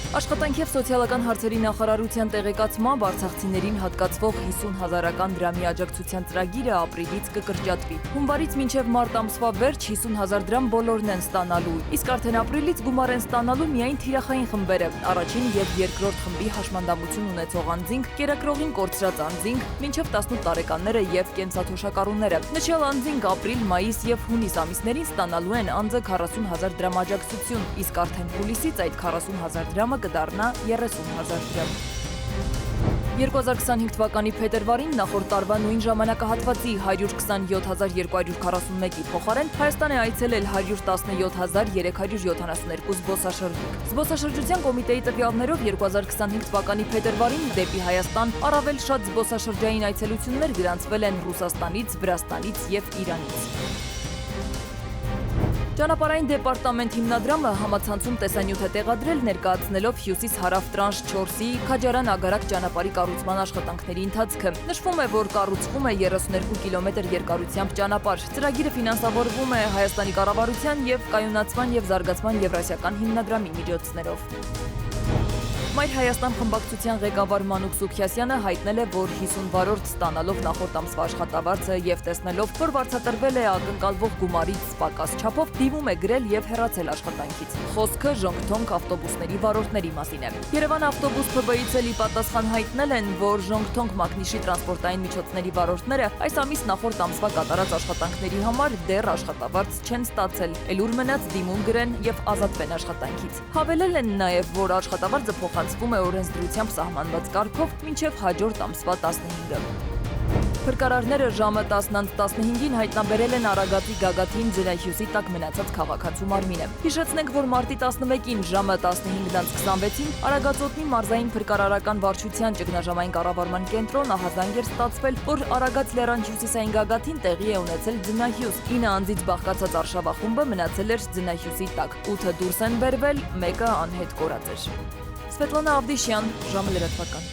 Աշխատանք և սոցիալական հարցերի նախարարության տեղեկացմամբ արցախցիներին հատկացվող 50,000 դրամի աջակցության ծրագիրը ապրիլից կկրճատվի։ Հունվարից մինչև մարտ ամսվա վերջ 50,000 դրամ բոլորն են ստանալու, իսկ արդեն ապրիլից գումար են ստանալու միայն թիրախային խմբերը, առաջին և երկրորդ խմբի հաշմանդամություն ունեցող անձինք, կերակրողին կորցրած անձինք, մինչև 18 տարեկանները և կենսաթոշակառուները։ Նշյալ անձինք ապրիլ, մայիս և հունիս ամիսներին ստանալու են անձը 40,000 դրամ աջակցություն, իսկ արդեն հուլիսից այդ 40,000 դրամը կդառնա 30,000 դրամ։ 2025 թվականի փետրվարին նախորդ տարվա նույն ժամանակահատվածի 127,241-ի փոխարեն Հայաստան է այցելել 117,372 զբոսաշրջիկ։ Զբոսաշրջության կոմիտեի տվյալներով 2025 թվականի փետրվարին դեպի Հայաստան առավել շատ զբոսաշրջային այցելություններ գրանցվել են Ռուսաստանից, Վրաստանից և Իրանից։ Ճանապարհային դեպարտամենտ հիմնադրամը համացանցում տեսանյութ է տեղադրել ներկայացնելով հյուսիս-հարավ տրանշ 4-ի Քաջարան-Ագարակ ճանապարհի կառուցման աշխատանքների ընթացքը։ Նշվում է, որ կառուցվում է 32 կիլոմետր երկարությամբ ճանապարհ։ Ծրագիրը ֆինանսավորվում է Հայաստանի կառավարության և կայունացման և զարգացման Եվրասիական հիմնադրամի միջոցներով։ Մայր Հայաստան խմբակցության ղեկավար Մանուկ Սուքիասյանը հայտնել է, որ 50-վարորդ ստանալով նախորդ ամսվա աշխատավարձը և տեսնելով, որ վարձատրվել է ակնկալվող գումարից պակաս չափով, դիմում է գրել և հեռացել աշխատանքից։ Խոսքը Ժոնգթոնգ ավտոբուսների վարորդների մասին է։ Երևան ավտոբուս ՓԲ-ից էլ ի պատասխան հայտնել են, որ Ժոնգթոնգ Մակնիշի տրանսպորտային միջոցների վարորդները այս ամիս նախորդ ամսվա կատարած աշխատանքների համար դեռ աշխատավարձ չեն ստացել, էլ ուր մնաց դիմում գրեն և ազատվեն աշխատանքից։ Հավելել են նաև, որ աշխատավարձը փոխանցվում է օրենսդրությամբ սահմանված կարգով մինչև հաջորդ ամսվա 15-ը։ Փրկարարները ժամը 10:15-ին հայտնաբերել են Արագածի գագաթին ձնահյուսի տակ մնացած քաղաքացու մարմինը։ Հիշեցնենք, որ մարտի 11-ին ժամը 15:26-ին Արագածոտնի մարզային փրկարարական վարչության ճգնաժամային կառավարման կենտրոն ահազանգ էր ստացվել, որ Արագած լեռան հյուսիսային գագաթին տեղի է ունեցել ձնահյուս։ 9 անձից բաղկացած արշավախումբը մնացել էր ձնահյուսի տակ, 8-ը դուրս են բերվել, 1-ը անհետ կորած էր։ Սվետլանա Ավդիշյան, ժամը լրատվական։